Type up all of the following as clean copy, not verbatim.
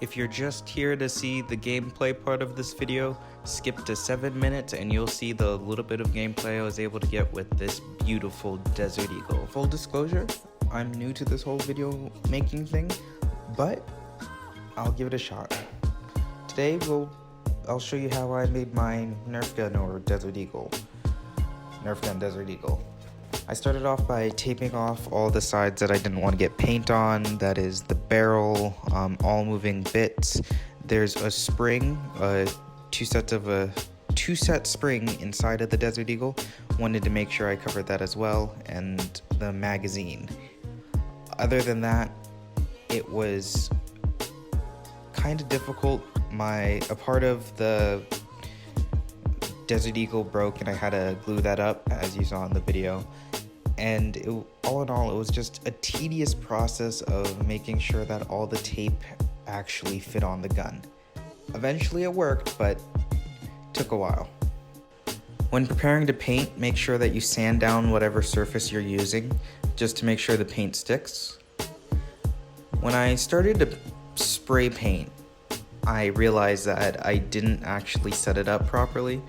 If you're just here to see the gameplay part of this video, skip to 7 minutes and you'll see the little bit of gameplay I was able to get with this beautiful Desert Eagle. Full disclosure, I'm new to this whole video making thing, but I'll give it a shot. Today I'll show you how I made my Nerf gun or Desert Eagle. Nerf gun Desert Eagle. I started off by taping off all the sides that I didn't want to get paint on. That is the barrel, all moving bits. There's a spring, two-set spring inside of the Desert Eagle. Wanted to make sure I covered that as well, and the magazine. Other than that, it was kind of difficult. A part of the Desert Eagle broke and I had to glue that up, as you saw in the video. And all in all, it was just a tedious process of making sure that all the tape actually fit on the gun. Eventually it worked, but took a while. When preparing to paint, make sure that you sand down whatever surface you're using, just to make sure the paint sticks. When I started to spray paint, I realized that I didn't actually set it up properly,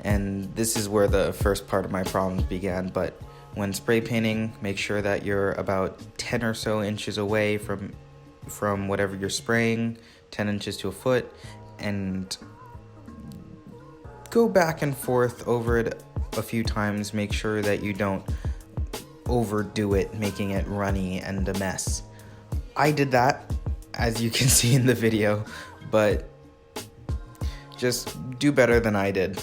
and this is where the first part of my problems began. But when spray painting, make sure that you're about 10 or so inches away from whatever you're spraying, 10 inches to a foot, and go back and forth over it a few times. Make sure that you don't overdo it, making it runny and a mess. I did that, as you can see in the video, but just do better than I did.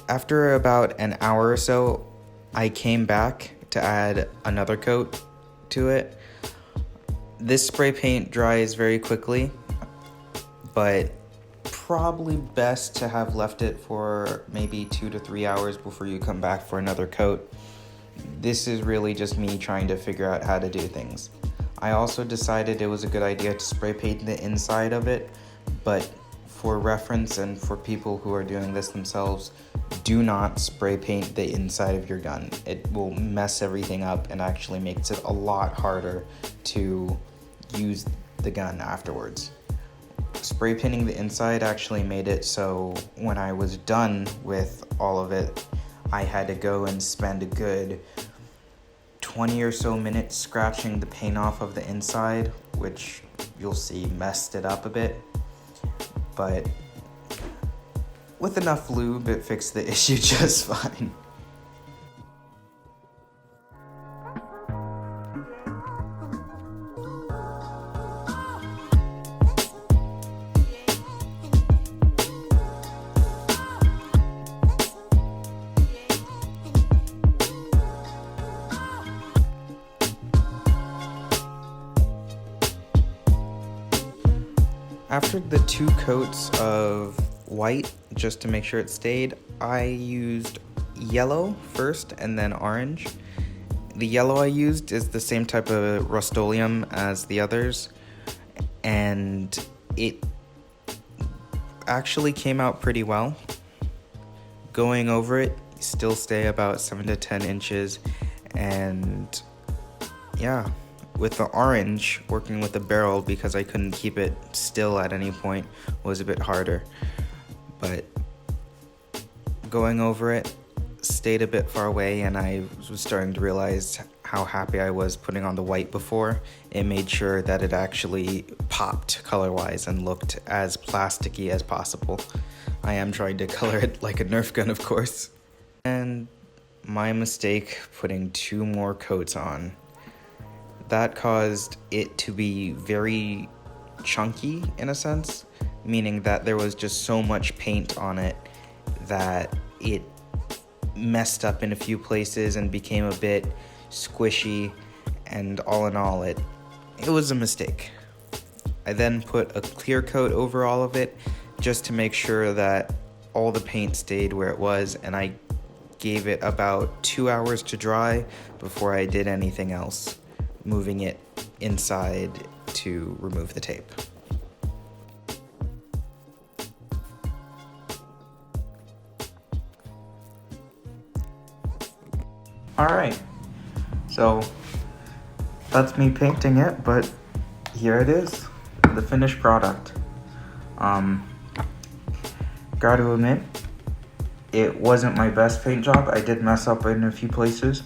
After about an hour or so, I came back to add another coat to it. This spray paint dries very quickly, but probably best to have left it for maybe 2 to 3 hours before you come back for another coat. This is really just me trying to figure out how to do things. I also decided it was a good idea to spray paint the inside of it, but for reference and for people who are doing this themselves, do not spray paint the inside of your gun. It will mess everything up and actually makes it a lot harder to use the gun afterwards. Spray painting the inside actually made it so when I was done with all of it, I had to go and spend a good 20 or so minutes scratching the paint off of the inside, which you'll see messed it up a bit. But with enough lube, it fixed the issue just fine. After the 2 coats of white, just to make sure it stayed, I used yellow first and then orange. The yellow I used is the same type of Rust-Oleum as the others, and it actually came out pretty well. Going over it, still stay about 7 to 10 inches, and yeah. With the orange, working with the barrel because I couldn't keep it still at any point was a bit harder. But going over it stayed a bit far away, and I was starting to realize how happy I was putting on the white before. It made sure that it actually popped color-wise and looked as plasticky as possible. I am trying to color it like a Nerf gun, of course. And my mistake putting 2 more coats on. That caused it to be very chunky in a sense, meaning that there was just so much paint on it that it messed up in a few places and became a bit squishy, and all in all, it was a mistake. I then put a clear coat over all of it just to make sure that all the paint stayed where it was, and I gave it about 2 hours to dry before I did anything else, moving it inside to remove the tape. Alright, so that's me painting it, but here it is, the finished product. Gotta admit, it wasn't my best paint job. I did mess up in a few places.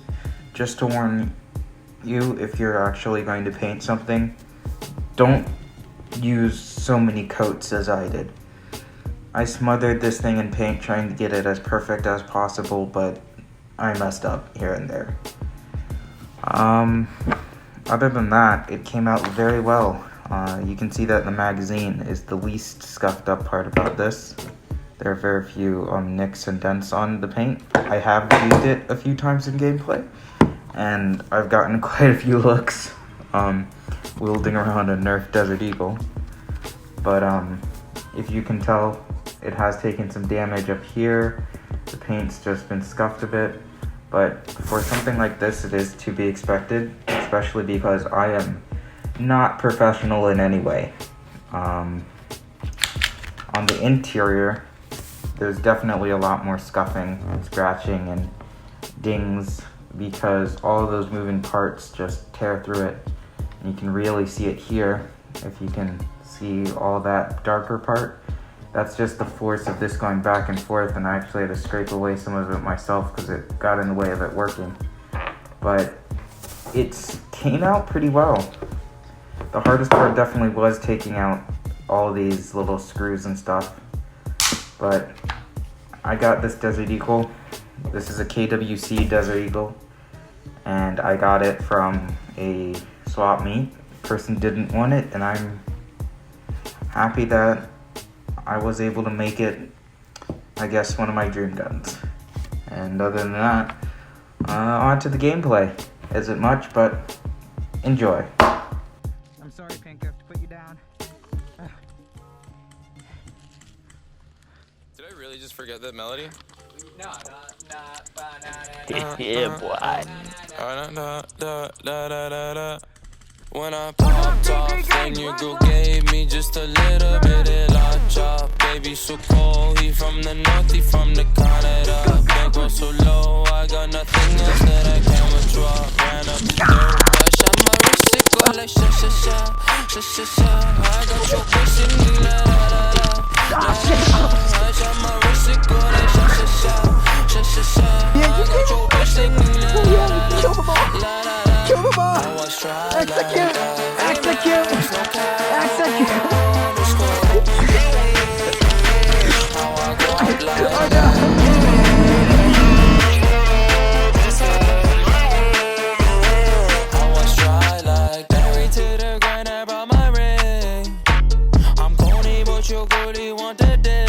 Just to warn you, if you're actually going to paint something, don't use so many coats as I did. I smothered this thing in paint trying to get it as perfect as possible, but I messed up here and there. Other than that, it came out very well. You can see that the magazine is the least scuffed up part about this. There are very few nicks and dents on the paint. I have used it a few times in gameplay, and I've gotten quite a few looks wielding around a Nerf Desert Eagle. But if you can tell, it has taken some damage up here. The paint's just been scuffed a bit. But for something like this, it is to be expected, especially because I am not professional in any way. On the interior, there's definitely a lot more scuffing and scratching and dings because all of those moving parts just tear through it. And you can really see it here, if you can see all that darker part. That's just the force of this going back and forth, and I actually had to scrape away some of it myself because it got in the way of it working. But it came out pretty well. The hardest part definitely was taking out all these little screws and stuff. But I got this Desert Eagle. This is a KWC Desert Eagle, and I got it from a swap meet. The person didn't want it, and I'm happy that I was able to make it, I guess, one of my dream guns. And other than that, on to the gameplay. Isn't much, but enjoy. I'm sorry, Pink, I have to put you down. Did I really just forget that melody? No. Yeah, boy. When I popped off, then your girl gave me just a little bit of la chop. Baby so cold, he from the north, he from the Canada. Bankroll so low, I got nothing else that I can withdraw. Ran up the door, I shot my wrist, it go like sha sha sha, sha sha sha. I got your bitch singing la la la la. I shot my wrist, it go like sha sha sha, sha sha sha. I got your bitch singing la la la la. Kill the ball! Execute! Execute! Execute! Oh no! I was dry like married to the grind, I brought my ring. I'm corny, but your goalie want the dick.